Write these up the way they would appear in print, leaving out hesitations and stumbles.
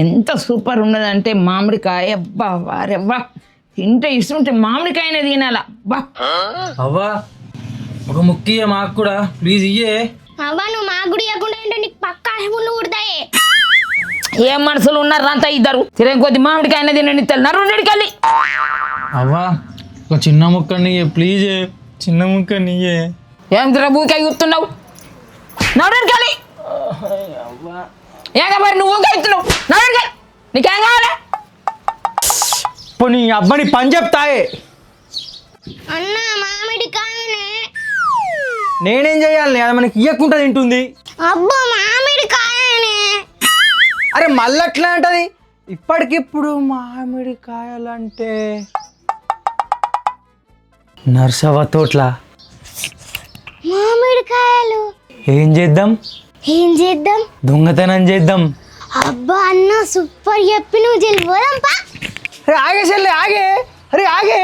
ఎంత సూపర్ ఉన్నదంటే మామిడికాయ అబ్బా వారెవ్వా తింటే ఇష్టం ఉంటే మామిడికాయనే తినాలా బా. అవ్వా ఒక ముఖ్య మాకు కూడా ప్లీజ్ ఇయ్యే. అవ్వ నువ్వు మాకు కూడా ఇవ్వకుండా అంటే నీకు పక్కా ముళ్ళు కుడతాయి. ఏం మనుషులు ఉన్నారు అంతా ఇద్దరు తిరగ కొద్ది మామిడికాయనే తినండి నరుడికెళ్ళి. అవ్వా ఒక చిన్న ముక్క నీయే ప్లీజ్, చిన్న ముక్క నీయే. ఏం తిరగూకాయ చూస్తున్నావు నరుడికెళ్ళి. ఏం మరి నువ్వు ఇస్తున్నావు నరుడికెళ్ళి నీకేం కావాలి? నీ అబ్బని పని చెప్తాయే. అన్న మామిడికాయనే. నేనేం చేయాలి? అది మనకి ఇయ్యకుండా తింటుంది. అబ్బా మామిడికాయనే. అరే మళ్ళీ అట్లా అంటది. ఇప్పటికిప్పుడు మామిడికాయలంటే నర్సవ తోట్ల మామిడికాయలు ఏం చేద్దాం? ఏం చేద్దాం? దొంగతనం చేద్దాం. అబ్బా అన్న సూపర్ చెప్పి నువ్వు వెళ్ళిపోదాంపా. అరే ఆగే చెల్లె ఆగే. అరే ఆగే.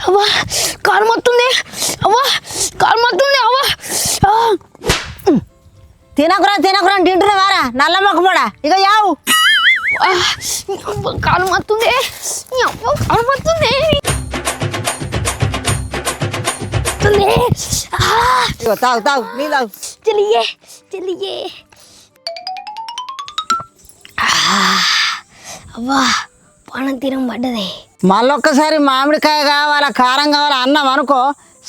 అవ్వా కాలు మొత్తుంది. అవ్వా కాలు మొత్తుంది. అవ్వా తినకురా తినకురా తింటున్నావారా నల్ల మొక్కపడా ఇక యావు. కాలు మొత్తుంది. కాలు మొత్తుంది. ఇగో తాగు తాగు నీళ్ళు తాగు. చెల్లియే చెల్లియే. అవ్వా పానం తీరం పడ్డదే. మళ్ళొక్కసారి మామిడికాయ కావాలా కారం కావాలా అన్నాం అనుకో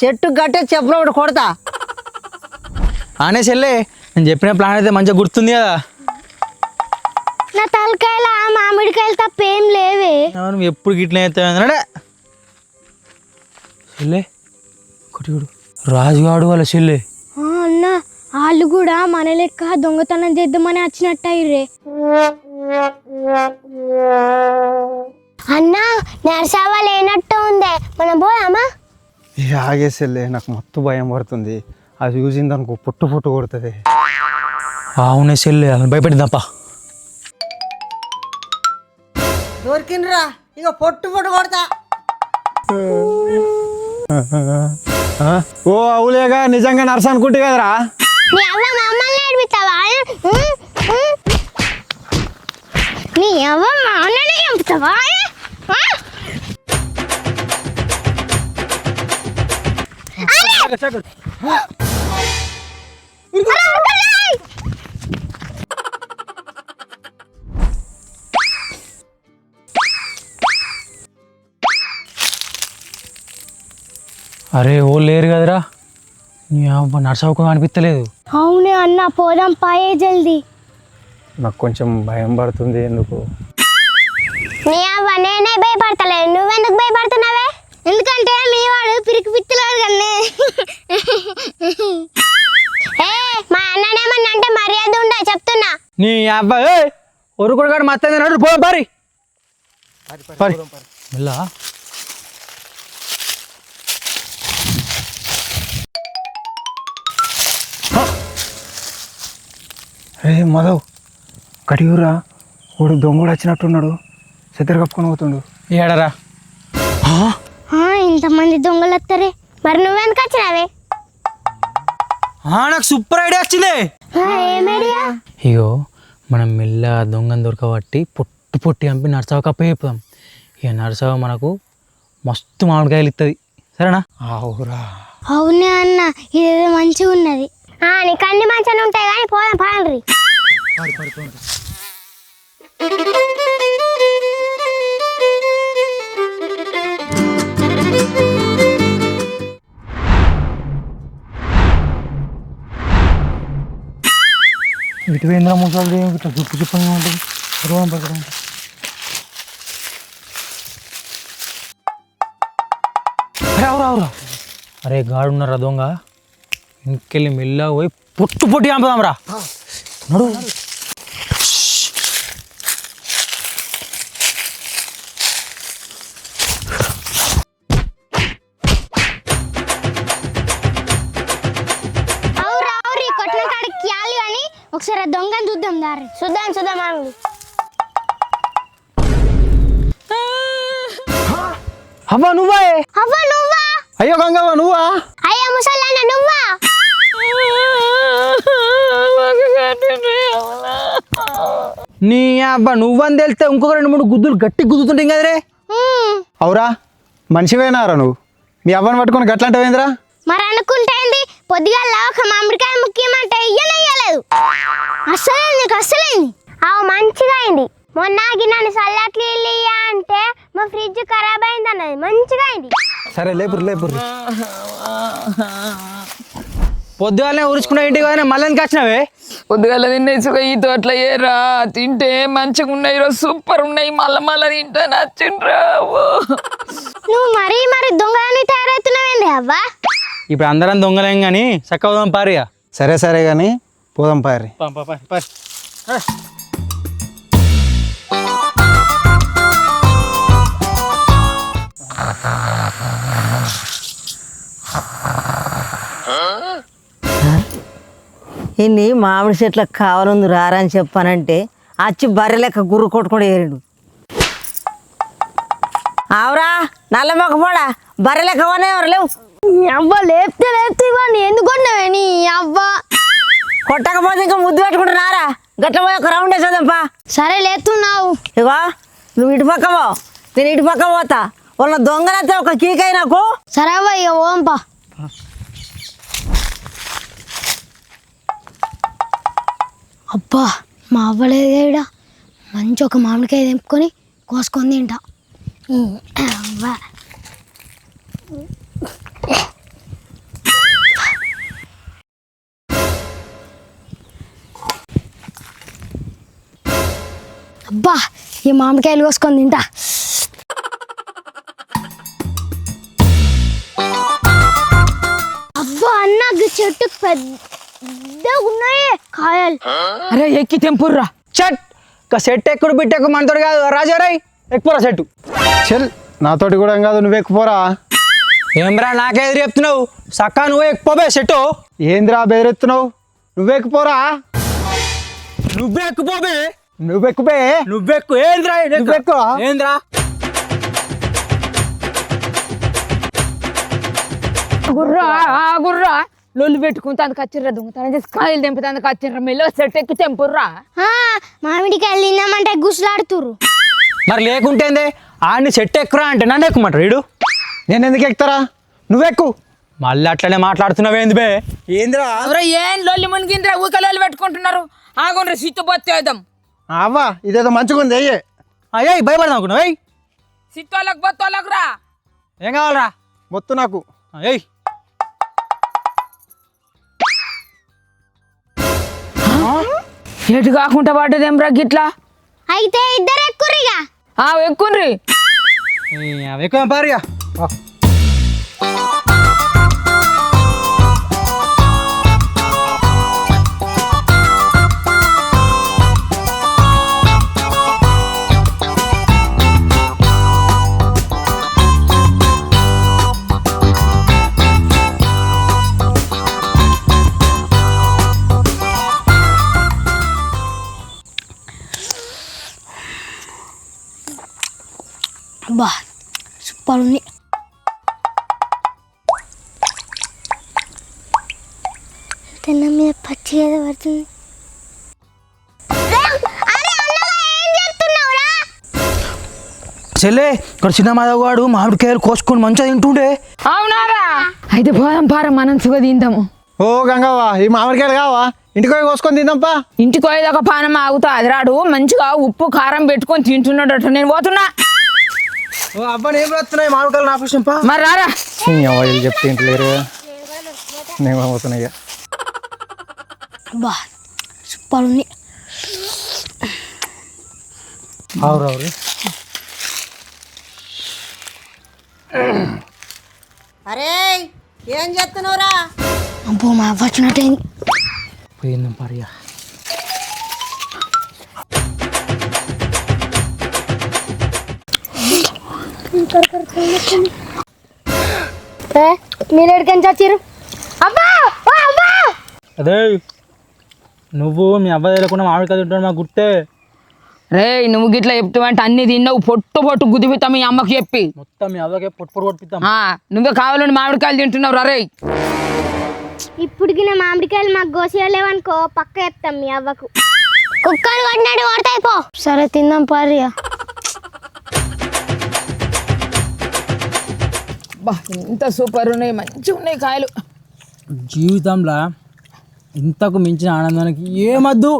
చెట్టు కట్టే చెప్పులు ఒకటి కొడతా. ఆనే చెల్లె నేను చెప్పిన ప్లాన్ అయితే మంచిగా గుర్తుంది కదా. నా తలకాయల మామిడికాయలు తప్ప ఏం లేవే. నువ్వు ఎప్పుడు గిట్లా అవుతాడే చెల్లె. ఒకటి రాజుగాడు వాళ్ళ చెల్లె. అన్న వాళ్ళు కూడా మన లెక్క దొంగతనం చేద్దామని వచ్చినట్టు అయ్యిర్రే. అన్న నర్సవ్వ లేనట్టు ఉందే మనం పోదామా? ఆగేసేలే నాకు మొత్తం భయం పడుతుంది. అది చూసింది అనుకో పుట్టు పుట్టు కొడుతుంది. అవునే చెల్లె అలా భయపడిందప్ప. దొరికినరా ఇక పొట్టు పొట్టు కొడతా. ఓ అవులేగా నిజంగా నర్స్ అనుకుంటే కదరా. నీ అవ్వ మమ్మల్ని ఏడిపిస్తావా? నీ అవ్వ మా అన్నని చంపుతావా? అరే ఓ లేరు కదరా. నీ అవ్వ నర్సవ్వకు అనిపించలేదు. అవునే అన్న పోదాం పాయే జల్దీ. నాకు కొంచెం భయం పడుతుంది ఎందుకు. నీ అవ్వ నేనే భయపడతలేదు నువ్వెందుకు భయపడుతున్నావే? ఎందుకంటే మీ వాడు పిరికి పిత్తలాడు కన్నే. మా అన్ననేమన్నా అంటే మర్యాద ఉండా చెప్తున్నా. నీ అబ్బాయి ఒరుకుడుగాడు మత్తంది నడు పోదాం పారి పారి మెల్ల. రే మాధవ్ కడియూరా వాడు దొంగడు వచ్చినట్టున్నాడు. చెద్దరు కప్పుకొని పోతుండు. ఏడరా ఇంతమంది దొంగలు వస్తారే మరి నువ్వెందుకు వచ్చినావే? నాకు సూపర్ ఐడియా వచ్చింది. ఏమేడియా? ఇగో మనం మెల్ల దొంగను దొరకబట్టి పొట్టు పొట్టి చంపి నర్సవ్వ కప్ప చెప్తాం. ఇక నర్సవ్వ మనకు మస్తు మామిడికాయలు ఇస్తుంది. సరేనా? అవురా అవునే అన్న ఇదేదో మంచిగా ఉన్నది. నీకు అన్ని మంచిగా ఉంటాయి కానీ పోదాం పాడండి. ఇటు వేంద్ర ముసలి ఇట్లా చుట్టు చుట్టంగా ఉంటుంది. అరే గాడున్నారా దొంగ ఇంకెళ్ళి మెల్లగా పోయి పొట్టు పొట్టి చంపుదాం రా. నడు. ఒకసారి దొంగని చూద్దాం దారి చూద్దాం చూద్దాం. అవ్వ నువ్వే అవ్వ నువ్వా? అయ్యో గంగవ్వ నువ్వా? అయ్యా ముసలన్న నువ్వా? నీ అబ్బా నువ్వని తెలిస్తే ఇంకొక 2-3 గుద్దులు గట్టి గుద్దుతుంటే కదరే. అవురా మనిషివేనారా నువ్వు? మీ అవ్వని పట్టుకొని గట్లంటావేంద్రా? మరి అనుకుంటేంది పొద్దుగాల ఒక మామిడికాయ ముఖ్యమంటే ఇయ్యలేదు. అస్సలైంది అవు మంచిగా అయింది. మొన్న గిన్నె చల్లట్లు ఇయ్యా అంటే మా ఫ్రిడ్జ్ ఖరాబ్ అయింది అన్నది. మంచిగా అయింది. సరే లేపురు పొద్దుగాలనే ఉరుచుకున్న ఇంటికి కానీ మళ్ళీ వచ్చినావే. పొద్దుగాల తినేసుగా ఈ తోటలో ఏరా తింటే మంచిగా ఉన్నాయి, సూపర్ ఉన్నాయి, మళ్ళా తింటా నచ్చిండ్రా. నువ్వు మరీ దొంగని తయారవుతున్నావేంది అవ్వా? ఇప్పుడు అందరం దొంగలేం కానీ చక్కగా పారియా. సరే కానీ పోదాం పారి. ఇన్ని మామిడి చెట్లకు కావాలంది రారని చెప్పానంటే అచ్చి బర్రె లెక్క గుర్రు కొట్టుకొని ఏరిడు. ఆవురా నల్ల మొక్క పోడా బర్రె లెక్క ఎవరు లేవు. అవ్వ లేపితే ఇవ్వండి. ఎందుకు కొన్నావే నీ అవ్వ? కొట్టకపోతే ఇంకా ముద్దు పెట్టుకుంటున్నారా? గట్ల పోయి ఒక రౌండ్ వేసేదంపా. సరే లేతున్నావు. ఇగో నువ్వు ఇటు పక్క పో, నేను ఇటు పక్క పోతా. వాళ్ళ దొంగలైతే ఒక కీకై నాకు. సరే అవ్వ ఇక ఓంపా. అబ్బా మా అవ్వలేదేడా మంచి ఒక మామిడికాయ తెంపుకొని కోసుకొని తింటా. అవ్వ అబ్బా ఈ మామిడికాయలు కోసుకొని తింటా. అబ్బా అన్న చెట్టుకు పెద్దగా ఉన్నాయి కాయలు. అరే ఎక్కి తెంపుర్రా. చెట్ సెట్ ఎక్కుడు బిట్టెక్కు మనతోడు కాదు రాజారాయ్, ఎక్కువరా సెట్టు. చెల్ నాతోటి కూడా ఏం కాదు, నువ్వు ఎక్కుపోరా. ఏమ్రా నాకే ఎదురు చెప్తున్నావు? సక్కా నువ్వే ఎక్కుపోబే సెట్టు. ఏంద్రా బెదిరెత్తున్నావు? నువ్వెక్కుపోరా. నువ్వే ఎక్కుపోబే. నువ్వెక్కుపే. నువ్వెక్కు. ఏంద్రా నువ్వెక్కు. ఏంద్రా గుర్రా లొల్లు పెట్టుకుంటే అందుకు వచ్చిర్రా, దొంగతనం చేసి కాయలు తెంపితే అందుకు వచ్చిర్రా. మెల్లో సెట్ ఎక్కి తెంపుర్రా. మామిడికాయలు తిన్నామంటే గుసలాడుతురు. మరి లేకుంటేందే ఆడిని సెట్ ఎక్కురా అంటే నన్ను ఎక్కుమంటారు వీడు. నేను ఎందుకు ఎక్కుతారా? నువ్వెక్కు. మళ్ళీ అట్లనే మాట్లాడుతున్నావేంది బే? ఏంద్రా ఏం లొల్లి మునిగిందిరా? ఊక లొల్లి పెట్టుకుంటున్నారు. ఆగుండ్రా సిత్తు బొత్తేద్దాం. అవ్వా ఇదేదో మంచిగా ఉంది. అయ్యే అయ్యా భయపడదాం అనుకున్నావు. ఏయ్ సిత్తోళ్ళకు బొత్తోళ్ళకు రా. ఏం కావాలరా? మొత్తం నాకు. ఏయ్ ఎటు కాకుండా పడ్డదేమ్రా గిట్లా? అయితే ఇద్దరు ఎక్కుర్రిగా. ఎక్కుండ్రి. ఎక్కువ పారియా. అబ్బా సూపర్ ఉంది. తిన్న మీద పచ్చి ఏదో పడుతుంది. చెల్లే ఇక్కడ చిన్న మాధవ్ మామిడికాయలు కోసుకొని మంచిగా తింటుండే. అవునారా? అయితే పోదాం పారా, మనం సుగ తిందాము. ఓ గంగవ్వ ఈ మామిడికాయలు కావా? ఇంటికి పోయి కోసుకొని తిందాంపా. ఇంటికి పోయేదాకా పానం ఆగుతా అది రాడు. మంచిగా ఉప్పు కారం పెట్టుకొని తింటున్నాడట. నేను పోతున్నా. ఓ అబ్బా ఏం వస్తున్నాయి మామిడికాయలు నా పుష్పంపా. మరి రారా. వీళ్ళు చెప్తే ఇంటలేరు. నేను పోతున్నాయ్యా. అబ్బా సూపర్ ఉంది. అవురవురు. అరే ఏం చేస్తున్నావురా? అబ్బో మా వచ్చినట్టయింది. పోయిందాం పారియా. మీరు ఎక్కడికి వచ్చారు? అబ్బా అబ్బా అదే నువ్వు మీ అబ్బాయి తెలియకుండా మామిడికాయ తింటాడు మాకు గుర్తే. రే నువ్వు గిట్లా చెప్తావంటే అన్ని తిన్నావు పొట్టు పొట్టు గుదిపిస్తాం మీ అమ్మకి చెప్పి మొత్తం మీ అవ్వకే పొట్టు కొట్టిద్దాం. నువ్వే కావాలని మామిడికాయలు తింటున్నావు రా రే. ఇప్పుడుకి మామిడికాయలు మాకు గోసేయలేవనుకో పక్క చెప్తాం మీ అవ్వకు. కుక్కలు కొట్టినట్టు కొడతాయి పో. సరే తిందాం పారియా. బా ఇంత సూపర్ ఉన్నాయి, మంచిగా ఉన్నాయి కాయలు. జీవితంలో ఇంతకు మించిన ఆనందానికి ఏమద్దు.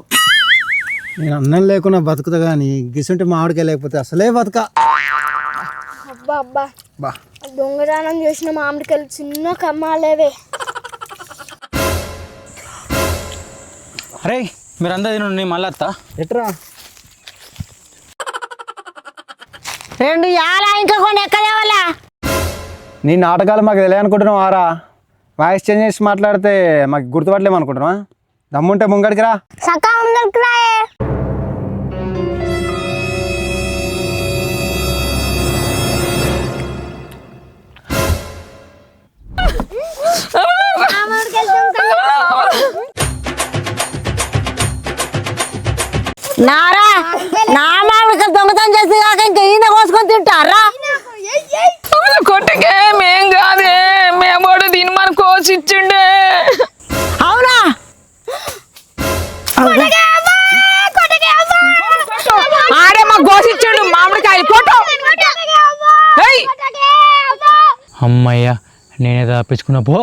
నేను అన్నం లేకుండా బతుకుతా కానీ గిసుంటే మామిడికాయ లేకపోతే అసలే బతుక. అబ్బా అబ్బా దొంగదానం చేసిన మామిడికాయలు చిన్న కమ్మాలేవే. అరే మీరందరూ తినండి, నేను మళ్ళీ వస్తా. ఎట్రా రెండు యాలా ఇంకా కొన్ని ఎక్కడే వాళ్ళ నీ నాటకాలు మాకు తెలియనుకుంటున్నావు ఆరా. వాయిస్ చేంజ్ చేసి మాట్లాడితే మాకు గుర్తుపట్టలేమనుకుంటున్నావా? దమ్ముంటే ముంగడికి రా. సకా ముందరికి రాయే. నారా నా మామిడికాయలు దొంగతనం చేసి కాక ఇంకా ఈయన కోసుకొని తింటారా? కొట్టకే మేం కాదే, మేమోడు తినమని కోసిచ్చిండే. అవునా? ఆడే మాకు కోసిచ్చిండు మామిడికాయలు కొట్టు. అమ్మయ్యా నేనే తప్పించుకున్నా పో.